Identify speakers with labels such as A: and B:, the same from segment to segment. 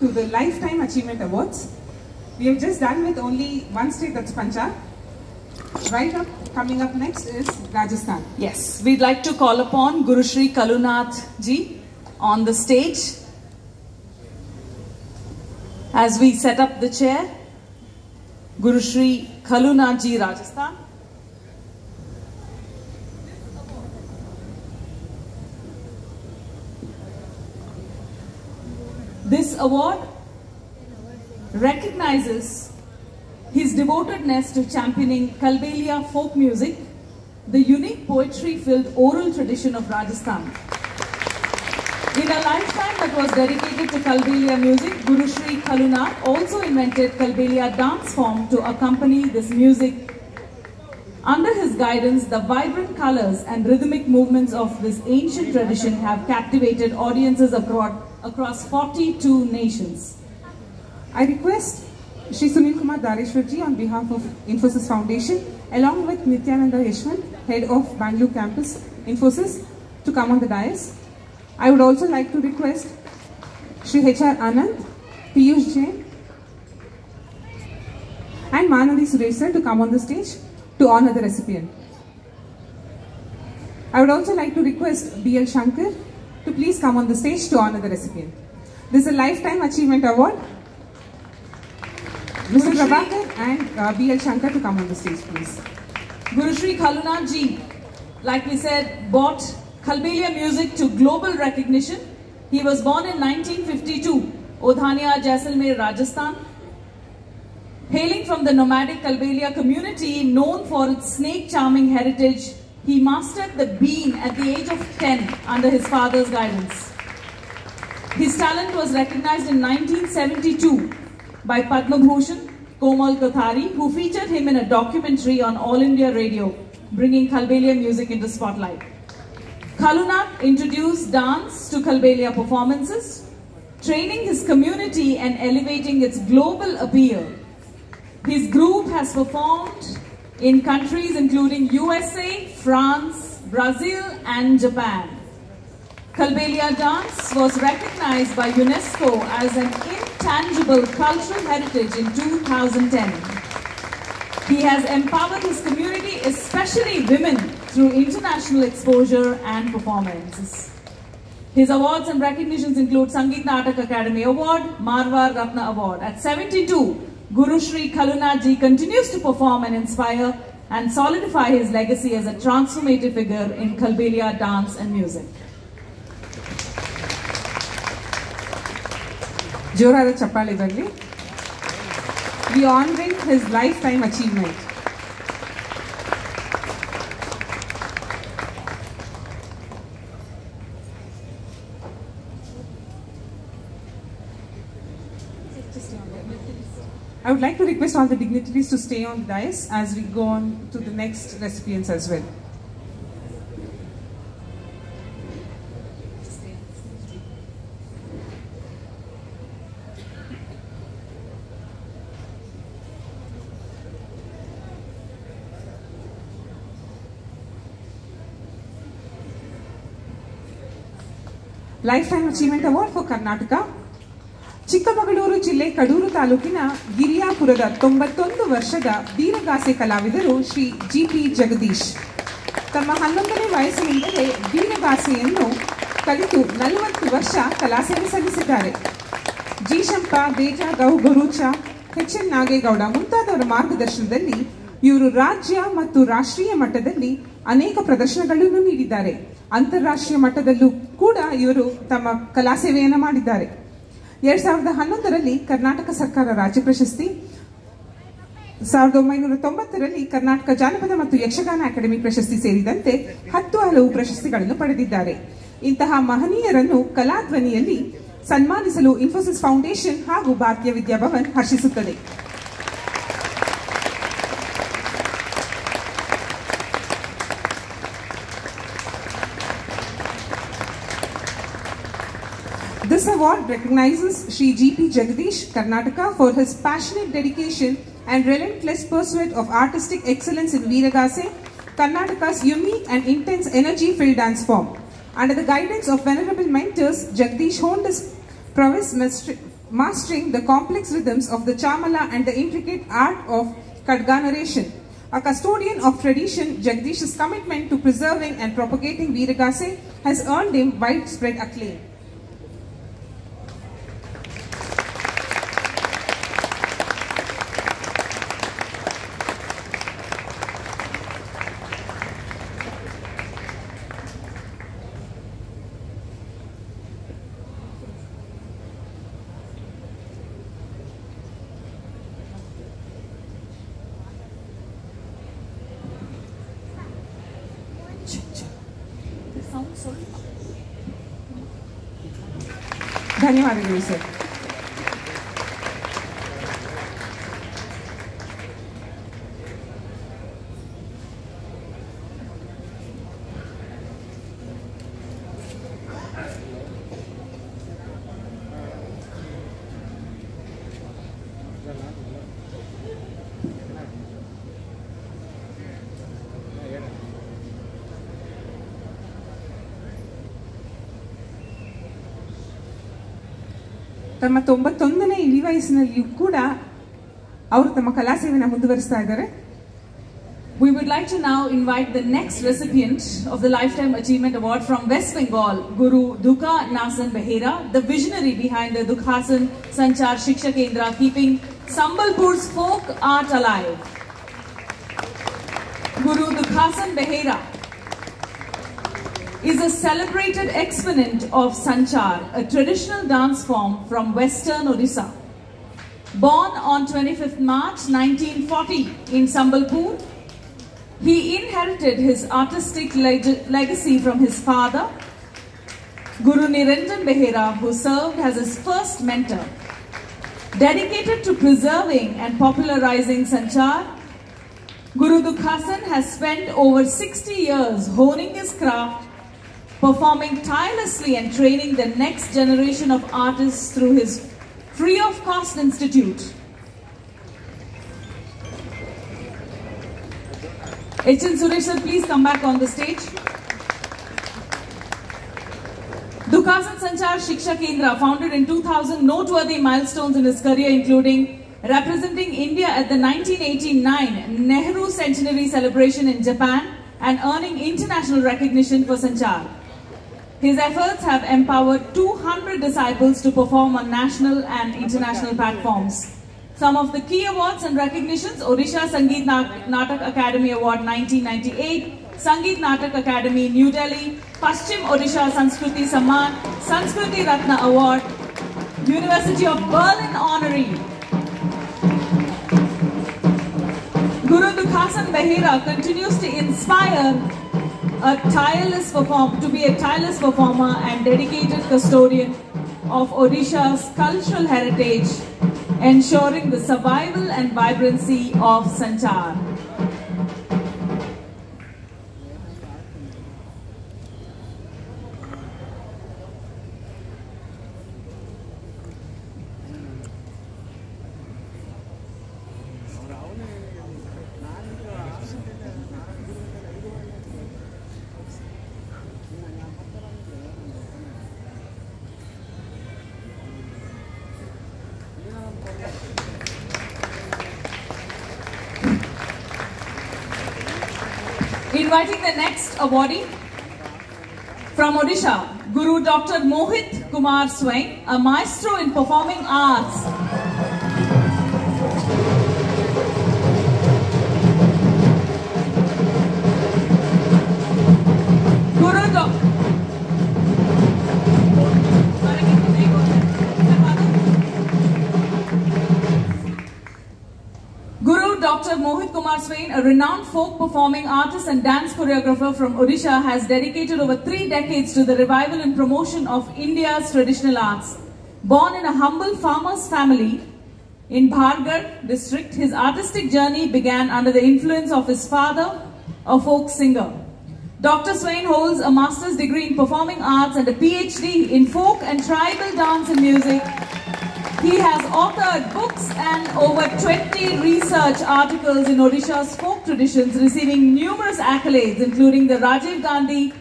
A: To the Lifetime Achievement Awards. We have just done with only one state, that's Punjab. Coming up next is Rajasthan.
B: Yes, we'd like to call upon Guru Shri Kalunath ji on the stage. As we set up the chair, Guru Shri Kalunath ji, Rajasthan. This award recognizes his devotedness to championing Kalbelia folk music, the unique poetry-filled oral tradition of Rajasthan. In a lifetime that was dedicated to Kalbelia music, Guru Shri Kalunath also invented Kalbelia dance form to accompany this music. Under his guidance, the vibrant colors and rhythmic movements of this ancient tradition have captivated audiences across 42 nations.
A: I request Shri Sunil Kumar Dareshwarji on behalf of Infosys Foundation, along with Nityananda Yeshwant, head of Bangalore campus Infosys, to come on the dais. I would also like to request Shri H.R. Anand, Piyush Jain and Manadi Suresh sir to come on the stage to honor the recipient. I would also like to request B.L. Shankar to please come on the stage to honor the recipient. This is a Lifetime Achievement Award. Mr. Prabhakar and B.L. Shankar to come on the stage, please.
B: Guru Shri Kalunath ji, like we said, brought Kalbelia music to global recognition. He was born in 1952, Odhania, Jaisalmer, Rajasthan. Hailing from the nomadic Kalbelia community known for its snake charming heritage, he mastered the bean at the age of 10 under his father's guidance. His talent was recognized in 1972 by Padma Bhushan Komal Kothari, who featured him in a documentary on All India Radio, bringing Kalbelia music into spotlight. Kalunath introduced dance to Kalbelia performances, training his community and elevating its global appeal. His group has performed in countries including USA, France, Brazil and Japan. Kalbelia dance was recognized by UNESCO as an intangible cultural heritage in 2010. He has empowered his community, especially women, through international exposure and performances. His awards and recognitions include Sangeet Natak Academy Award, Marwar Ratna Award. At 72, Guru Shri Kalunath ji continues to perform and inspire and solidify his legacy as a transformative figure in Kalbelia dance and music.
A: Jorada Chappali Barli. We are honoring his lifetime achievement. I would like to request all the dignitaries to stay on the dais as we go on to the next recipients as well. Lifetime Achievement Award for Karnataka. Chikkamagaluru ಜಿಲ್ಲೆ ಕಡೂರು ತಾಲೂಕಿನ ಗಿರಿಯಾಪುರದ 91 ವರ್ಷದ ಬೀರಗಾಸೆ ಕಲಾವಿದರು ಶ್ರೀ ಜಿ.ಪಿ. ಜಗದೀಶ್ ತಮ್ಮ 11ನೇ ವಯಸ್ಸಿನಿಂದಲೇ ಬೀರಗಾಸೆಯನ್ನು ಕಲಿತು 40 ವರ್ಷ ಕಲಾಸೇವೆ ಸಲ್ಲಿಸಿದ್ದಾರೆ. G. ಶಂಪ, ದೇಜಾ ಗೌ ಗುರೂಚ, ಎಚ್.ಎನ್. ನಾಗೇಗೌಡ ಮುಂತಾದವರ ಮಾರ್ಗದರ್ಶನದಲ್ಲಿ ಇವರು ರಾಜ್ಯ ಮತ್ತು ರಾಷ್ಟ್ರೀಯ ಮಟ್ಟದಲ್ಲಿ ಅನೇಕ ಪ್ರದರ್ಶನಗಳನ್ನು ನೀಡಿದ್ದಾರೆ. ಅಂತಾರಾಷ್ಟ್ರೀಯ ಮಟ್ಟದಲ್ಲೂ ಕೂಡ ಇವರು ತಮ್ಮ ಕಲಾಸೇವೆಯನ್ನು ಮಾಡಿದ್ದಾರೆ. 2011ರಲ್ಲಿ ಕರ್ನಾಟಕ ಸರ್ಕಾರ ರಾಜ್ಯ ಪ್ರಶಸ್ತಿ, 1990ರಲ್ಲಿ ಕರ್ನಾಟಕ ಜಾನಪದ ಮತ್ತು ಯಕ್ಷಗಾನ ಅಕಾಡೆಮಿ ಪ್ರಶಸ್ತಿ ಸೇರಿದಂತೆ 10 ಹಲವು ಪ್ರಶಸ್ತಿಗಳನ್ನು ಪಡೆದಿದ್ದಾರೆ. ಇಂತಹ ಮಹನೀಯರನ್ನು ಕಲಾಧ್ವನಿಯಲ್ಲಿ ಸನ್ಮಾನಿಸಲು ಇನ್ಫೋಸಿಸ್ ಫೌಂಡೇಶನ್ ಹಾಗೂ ಭಾರತೀಯ Vidya Bhavan ಹರ್ಷಿಸುತ್ತದೆ. This award recognizes Shri G.P. Jagadish, Karnataka, for his passionate dedication and relentless pursuit of artistic excellence in Veeragase, Karnataka's unique and intense energy-filled dance form. Under the guidance of venerable mentors, Jagadish honed his prowess mastering the complex rhythms of the chamala and the intricate art of Khadga narration. A custodian of tradition, Jagdish's commitment to preserving and propagating Veeragase has earned him widespread acclaim. ಧನ್ಯವಾದಗಳು sir. ತಮ್ಮ 91ನೇ ಇಳಿವಯಸ್ಸಿನಲ್ಲಿಯೂ ಕೂಡ ಅವರು ತಮ್ಮ ಕಲಾ ಸೇವೆಯನ್ನು ಮುಂದುವರಿಸ್ತಾ ಇದ್ದಾರೆ.
B: We would like to now invite the next recipient of the Lifetime Achievement Award from West Bengal, Guru Dukhasan Behera, the visionary behind the Dukhasan Sanchar Shiksha Kendra, keeping Sambalpur's folk art alive. Guru Dukhasan Behera is a celebrated exponent of Sanchar, a traditional dance form from western Odisha. Born on 25th March 1940 in Sambalpur, he inherited his artistic legacy from his father, Guru Niranjan Behera, who served as his first mentor. Dedicated to preserving and popularizing Sanchar, Guru Dukhasan has spent over 60 years honing his craft, performing tirelessly and training the next generation of artists through his free-of-cost institute. H.N. Suresh sir, please come back on the stage. Dukhasan Sanchar Shiksha Kendra, founded in 2000, noteworthy milestones in his career including representing India at the 1989 Nehru Centenary Celebration in Japan and earning international recognition for Sanchar. His efforts have empowered 200 disciples to perform on national and international platforms. Some of the key awards and recognitions: Odisha Sangeet Natak Academy Award 1998, Sangeet Natak Academy New Delhi, Paschim Odisha Sanskriti Samman, Sanskriti Ratna Award, University of Berlin Honorary. Guru Dukhasan Behera continues to inspire to be a tireless performer and dedicated custodian of Odisha's cultural heritage, ensuring the survival and vibrancy of Sanchar. Inviting the next awardee from Odisha, Guru Dr. Mohit Kumar Swain, a maestro in performing arts. Dr. Mohit Kumar Swain, a renowned folk performing artist and dance choreographer from Odisha, has dedicated over 3 decades to the revival and promotion of India's traditional arts. Born in a humble farmer's family in Bhargarh district, his artistic journey began under the influence of his father, a folk singer. Dr. Swain holds a master's degree in performing arts and a PhD in folk and tribal dance and music. He has authored books and over 20 research articles in Odisha's folk traditions, receiving numerous accolades including the Rajiv Gandhi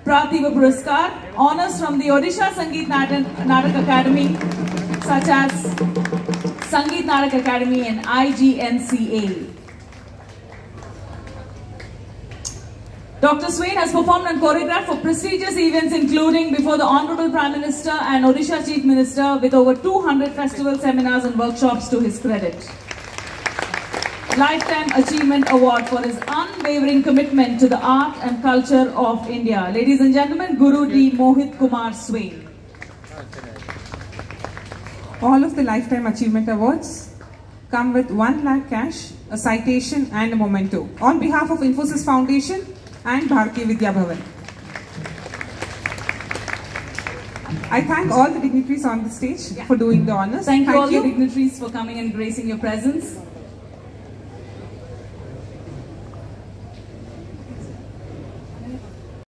B: Pratibha Puraskar, honors from the Odisha Sangeet Natak Academy, such as Sangeet Natak Academy and IGNCA. Dr. Swain has performed and choreographed for prestigious events including before the Honorable Prime Minister and Odisha Chief Minister with over 200 festival seminars and workshops to his credit. Lifetime Achievement Award for his unwavering commitment to the art and culture of India. Ladies and gentlemen, Guru D. Mohit Kumar Swain.
A: All of the Lifetime Achievement Awards come with 1 lakh cash, a citation and a memento. On behalf of Infosys Foundation and Bharatiya Vidya Bhavan. I thank all the dignitaries on the stage for doing the honors.
B: Thank you all the dignitaries for coming and gracing your presence.